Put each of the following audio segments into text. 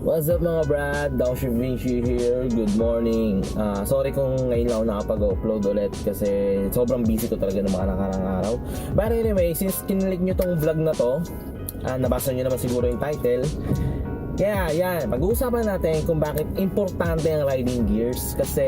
What's up mga brad? DownShiftVinci here. Good morning. Sorry kung ngayon lang ako nakapag-upload ulit kasi sobrang busy ko talaga ng mga nakarang araw. But anyway, since kinilik nyo tong vlog na to, nabasa nyo naman siguro yung title. Kaya yan, pag-uusapan natin kung bakit importante ang riding gears. Kasi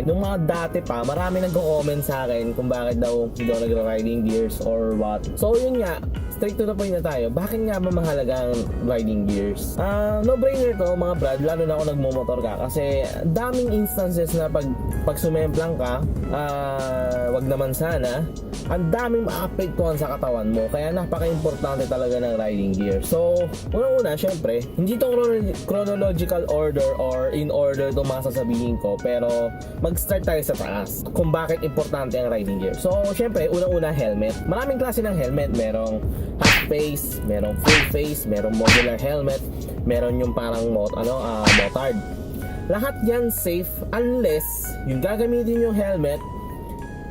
nung mga dati pa, marami nagko-comment sa akin kung bakit daw hindi daw nagra-riding gears or what. So yun nga, straight to the point na tayo. Bakit nga ba mahalaga ang riding gears? No-brainer to mga brad, lalo na ako nagmumotor ka. Kasi daming instances na pag sumemplang ka, wag naman sana, ang daming maapektuhan sa katawan mo. Kaya napaka-importante talaga ng riding gear. So, unang-una, syempre, hindi itong chronological order or in order itong mga sasabihin ko. Pero, mag-start tayo sa taas kung bakit importante ang riding gear. So, syempre, unang-una, helmet. Maraming klase ng helmet. Merong half face, merong full face, merong modular helmet, meron yung parang motard. Lahat yan safe unless yung gagamitin yung helmet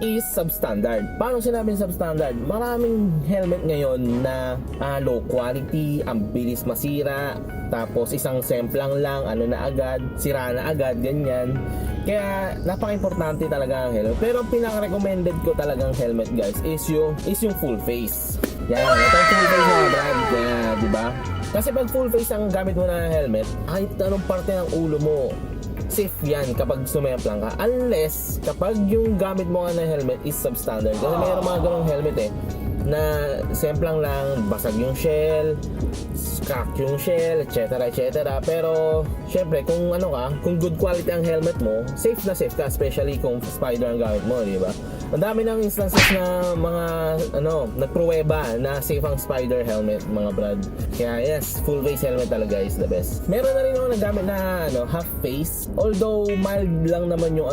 is substandard. Paano sinabing substandard? Maraming helmet ngayon na low quality, ang bilis masira, tapos isang semplang lang, na agad, sira na agad, ganyan. Kaya napaka-importante talaga ang helmet. Pero ang pinaka-recommended ko talagang helmet guys is yung full face. Yan, ito yung full face mga brad. Yan, diba? Kasi pag full face ang gamit mo na helmet, kahit anong parte ng ulo mo, safe yan kapag sumemplang ka. Unless, kapag yung gamit mo nga na helmet is substandard. Kasi mayroon mga ganong helmet na semplang lang, basag yung shell, crack yung shell, etc. Pero, syempre, kung kung good quality ang helmet mo, safe na safe ka, especially kung Spyder ang gamit mo, di ba? Ang dami ng instances na mga nagpruweba na safe ang Spyder helmet, mga brad. Kaya yes, full face helmet talaga is the best. Meron na rin ako nagamit na half face. Although mild lang naman yung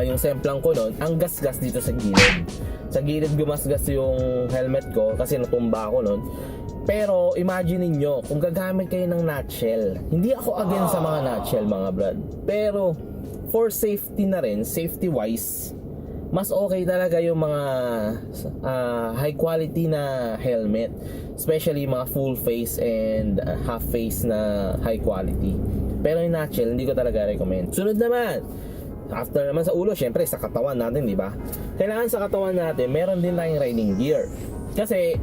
yung semplang ko noon, ang gasgas dito sa gilid. Sa gilid gumasgas yung helmet ko kasi natumba ako noon. Pero imagine niyo kung gagamit kayo ng nutshell. Hindi ako against sa mga nutshell, mga brad. Pero for safety na rin, safety wise, mas okay talaga yung mga high quality na helmet, especially mga full face and half face na high quality. Pero yung nutshell, hindi ko talaga recommend. Sunod naman, after naman sa ulo, syempre sa katawan natin, di ba? Kailangan sa katawan natin, meron din tayong riding gear. Kasi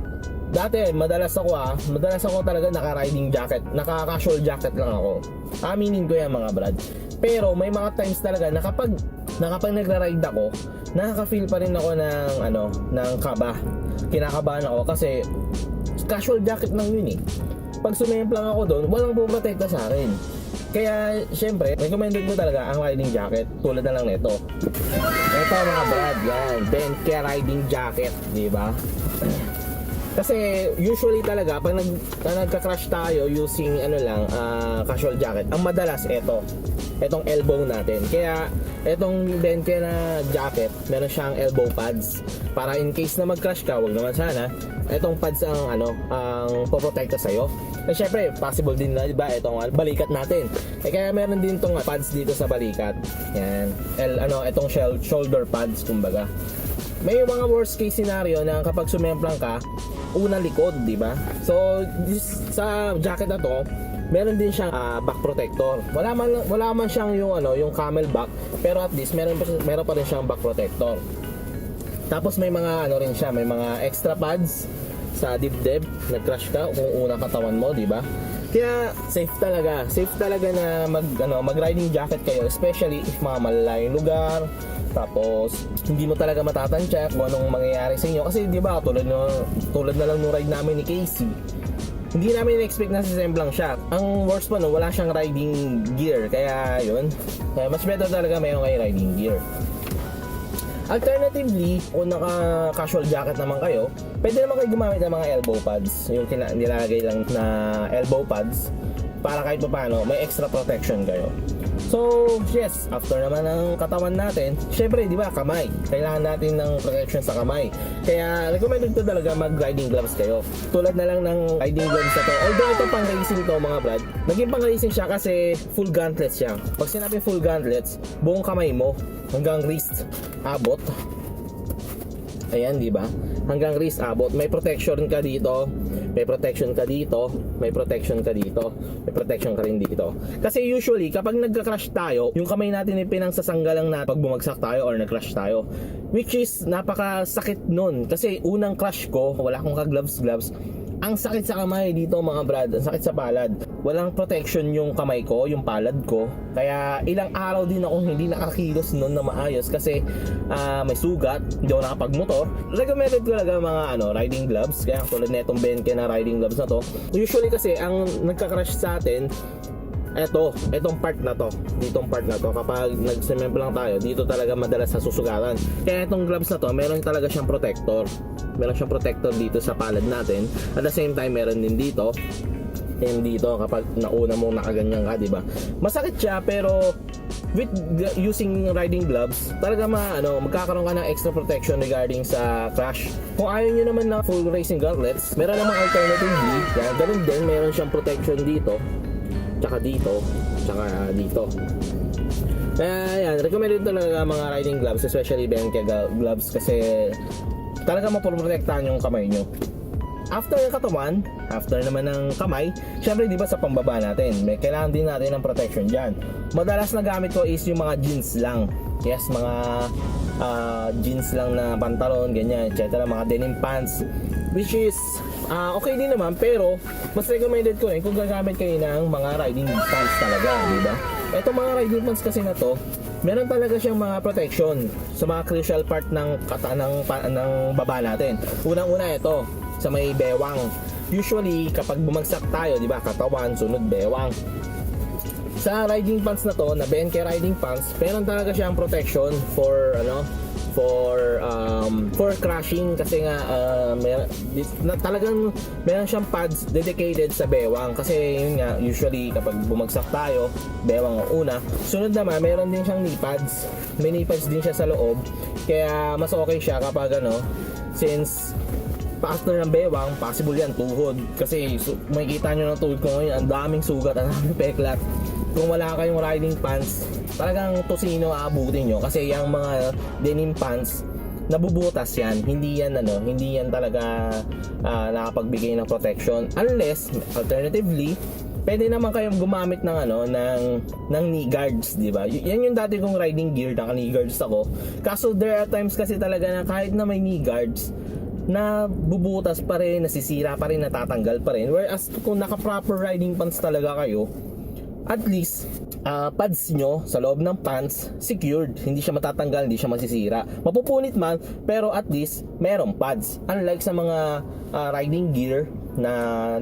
dati, madalas ako talaga naka-riding jacket, naka-casual jacket lang ako. Aminin ko yan mga brad. Pero may mga times talaga na kapag nagra-ride ako, nakaka-feel pa rin ako ng kaba. Kinakabahan ako kasi casual jacket lang yun . Pag sumemplang ako doon, walang puprotekta sa akin. Kaya syempre, recommended ko talaga ang riding jacket tulad na lang nito. Ito mga brad, yan, Benkia riding jacket, di ba? Kasi usually talaga pag nagka-crash tayo using casual jacket, ang madalas etong elbow natin. Kaya etong Benkia na jacket, meron siyang elbow pads para in case na mag-crash ka, wag naman sana, etong pads ang poprotekta sa'yo. Eh syempre, possible din na, diba, etong balikat natin. Kaya meron din tong pads dito sa balikat. Yan. Etong shoulder pads, kumbaga. May mga worst case scenario na kapag sumemplang ka, unang likod, di ba? So, sa jacket na to, meron din siyang back protector. Wala man siyang yung camel back, pero at least meron pa rin siyang back protector. Tapos may mga rin siya, may mga extra pads sa dibdib, nag-crash ka kung unang katawan mo, di ba? Kaya safe talaga na mag-riding jacket kayo, especially if mga malalayong lugar. Tapos hindi mo talaga matatansya kung anong mangyayari sa inyo kasi di ba tulad na lang nung ride namin ni Casey. Hindi namin in-expect na sisemplang siya. Ang worst pa wala siyang riding gear. Kaya yun. Kaya mas better talaga mayroon kayo riding gear. Alternatively, kung naka-casual jacket naman kayo, pwede naman kayo gumamit ng mga elbow pads. Yung nilalagay lang na elbow pads para kahit paano may extra protection kayo. So, yes, after naman ng katawan natin, syempre, di ba, kamay. Kailangan natin ng protection sa kamay. Kaya, recommended ko talaga mag-riding gloves kayo. Tulad na lang ng riding gloves na to. Although ito pang racing to, mga brad, naging pang racing siya kasi full gauntlets siya. Pag sinabi full gauntlets, buong kamay mo, hanggang wrist, abot. Ayan, di ba? Hanggang wrist abot. May protection ka dito. may protection ka dito, may protection ka dito, may protection ka rin dito. Kasi usually, kapag nagka-crash tayo, yung kamay natin ay pinangsasanggalang na pag bumagsak tayo or nag-crash tayo. Which is, napakasakit nun. Kasi unang crash ko, wala akong ka-gloves. Ang sakit sa kamay dito mga brad, ang sakit sa palad. Walang protection yung kamay ko, yung palad ko. Kaya ilang araw din ako hindi nakakilos noon na maayos kasi may sugat, hindi ako nakapagmotor. Recommended ko talaga mga riding gloves. Kaya tulad na itong Benkia na riding gloves na to. Usually kasi ang nagka-crash sa atin, itong part na to, ditong part na to, kapag nag-cement lang tayo, dito talaga madalas sa susugatan. Kaya itong gloves na to, meron talaga siyang protector. Meron siyang protector dito sa palad natin. At the same time, meron din dito. And dito, kapag nauna mong nakaganyan ka, diba? Masakit siya, pero with using riding gloves, talaga magkakaroon ka ng extra protection regarding sa crash. Kung ayaw nyo naman ng full racing gauntlets, meron namang alternatively. Yan, ganun din, meron siyang protection dito, tsaka dito, tsaka dito. Kaya yan, recommended talaga mga riding gloves, especially Benkia gloves, kasi talaga maproprotektahan yung kamay nyo. After ng katawan, after naman ng kamay, syempre di ba sa pambaba natin, may kailangan din natin ng protection dyan. Madalas na gamit ko is yung mga jeans lang. Yes, mga jeans lang na pantalon, ganyan, etc. Mga denim pants, which is okay din naman, pero mas recommended ko rin kung gagamit kayo ng mga riding pants talaga, di ba? Itong mga riding pants kasi na to, meron talaga siyang mga protection sa mga crucial part ng baba natin. Unang-una ito, sa may bewang. Usually, kapag bumagsak tayo, di ba, katawan, sunod bewang. Sa riding pants na to, na Benkia riding pants, meron talaga siyang protection for crashing, kasi nga talagang meron siyang pads dedicated sa bewang, kasi yun nga, usually kapag bumagsak tayo, bewang ang una. Sunod naman, meron din siyang knee pads, may knee pads din siya sa loob, kaya mas okay siya kapag since after ng bewang, possible yan tuhod, kasi makikita nyo ng tuhod ko ngayon, ang daming sugat, ang daming peklat. Kung wala kayong riding pants, talagang tosino aabutin nyo, kasi yung mga denim pants, nabubutas yan, hindi yan talaga nakapagbigay ng protection, unless alternatively pwede naman kayong gumamit ng knee guards, di ba? Yan yung dati kong riding gear, naka knee guards ako. Kaso there are times kasi talaga na kahit na may knee guards, na bubutas pa rin, nasisira pa rin, natatanggal pa rin. Whereas kung naka proper riding pants talaga kayo, at least pads nyo sa loob ng pants secured, hindi siya matatanggal, hindi siya masisira. Mapupunit man, pero at least merong pads. Unlike sa mga riding gear na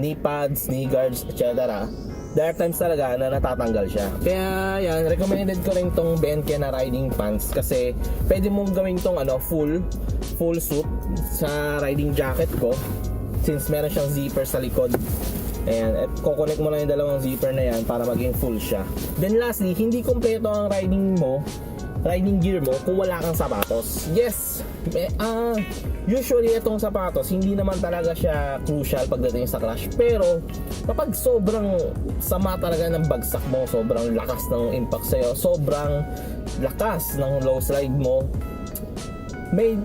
knee pads, knee guards, etc., there are times talaga na natatanggal siya. Kaya yan, recommended ko rin tong Benkia na riding pants, kasi pwede mong gawin tong full suit sa riding jacket ko, since meron siyang zipper sa likod. Ayan, at kukunik mo lang yung dalawang zipper na yan para maging full siya. Then lastly, hindi kompleto ang riding gear mo kung wala kang sapatos. Yes, usually itong sapatos, hindi naman talaga siya crucial pagdating sa crash. Pero kapag sobrang sama talaga ng bagsak mo, sobrang lakas ng impact sa'yo, sobrang lakas ng low slide mo, may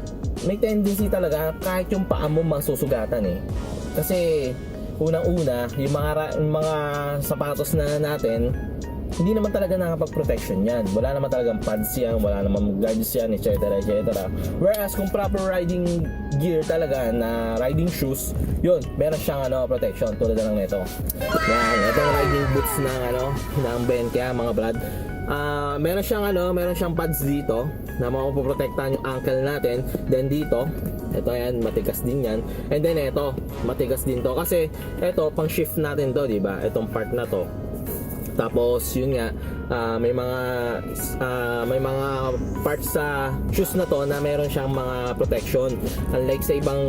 tendency talaga kahit yung paa mo masusugatan eh. Kasi unang-una, yung mga sapatos na natin, hindi naman talaga nakapag-protection yan. Wala naman talagang pads yan, wala naman guards yan, etc. Whereas kung proper riding gear talaga na riding shoes, yun, meron siyang protection tulad na lang nito. Yan, itong riding boots ng Benkia, mga brad. Meron siyang pads dito na mapoprotektahan yung ankle natin. Then dito, ito yan, matigas din yan. And then ito, matigas din to, kasi ito pang shift natin to, di ba? Itong part na to. Tapos yun nga, may mga parts sa shoes na to na meron siyang mga protection. Unlike sa ibang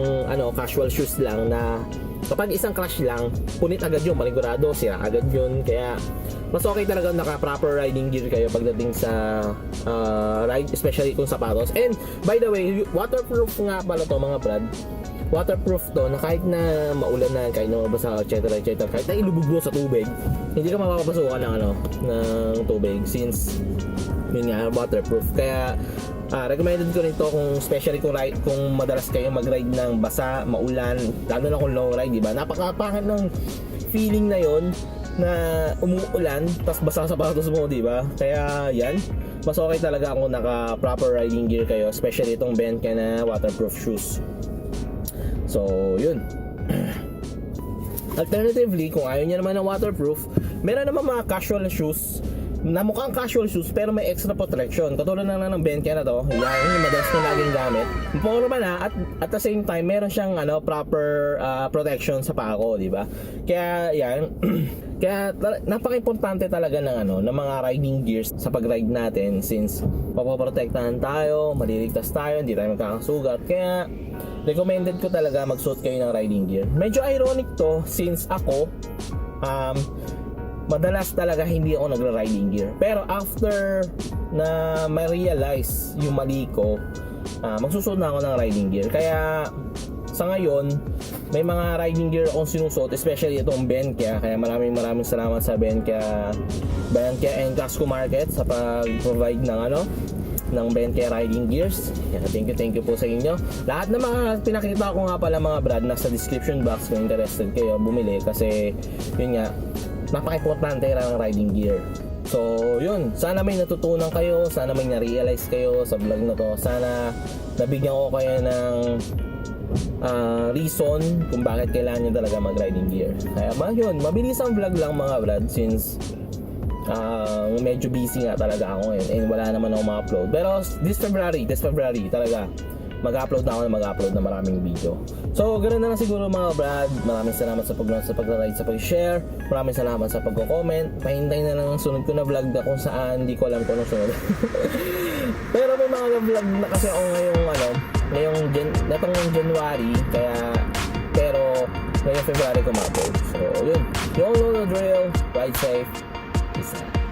casual shoes lang na kapag isang crash lang, punit agad yun, panigurado, sira agad yun. Kaya mas okay talaga naka-proper riding gear kayo pagdating sa ride, especially kung sapatos. And by the way, waterproof nga pala to mga brad. Waterproof to, na kahit na maulan na, kahit na mabasa, etc., kahit na ilubog mo sa tubig, hindi ka mapapasukan ng tubig, since yun nga, waterproof. Kaya Recommended ko rin to kung especially kung madalas kayo mag-ride ng basa, maulan, lalo na kung long ride, di ba? Napakapangit ng feeling na yon na umuulan tas basa sa sapatos mo, di ba? Kaya yan, mas okay talaga kung naka proper riding gear kayo, especially itong Benkia na waterproof shoes. So, yun. Alternatively, kung ayaw niya naman ng waterproof, meron naman mga casual shoes na mukhang casual shoes pero may extra protection. Katulad na lang ng Benkia na to. Yan, yung madalas ko laging gamit. Puro naman at the same time, meron siyang proper protection sa paa ko, di ba? Kaya yan, kaya napaka-importante talaga ng ng mga riding gears sa pag-ride natin, since papoprotektahan tayo, maliligtas tayo, hindi tayo magkakasugat. Kaya recommended ko talaga mag-suit kayo ng riding gear. Medyo ironic to since ako madalas talaga hindi ako nagra-riding gear. Pero after na ma-realize yung mali ko, magsusuot na ako ng riding gear. Kaya sa ngayon, may mga riding gear akong sinusuot, especially itong Benkia. Kaya maraming salamat sa Benkia and Casco Market sa pag-provide ng Benkia riding gears. Thank you po sa inyo. Lahat ng mga pinakita ko nga pala mga brand nasa description box kung interested kayo bumili, kasi yun nga, napaka-importante ng riding gear. So, yun. Sana may natutunan kayo. Sana may na-realize kayo sa vlog na to. Sana nabigyan ko kayo ng reason kung bakit kailangan nyo talaga mag-riding gear. Kaya yun, mabilis ang vlog lang mga brad, since medyo busy nga talaga ako ngayon and wala naman ako ma-upload. Pero this February talaga mag-upload na maraming video. So, ganoon na lang siguro mga brad. Maraming salamat sa pag-like, sa pag-share. Maraming salamat sa pag-comment. Pahintay na lang ang sunod ko na vlog na kung saan, hindi ko alam kung anong sunod. Pero may mga vlog na kasi ako ngayong January, pero ngayong February ko ma-upload. So, yun. You all know the drill. Ride safe. Peace out.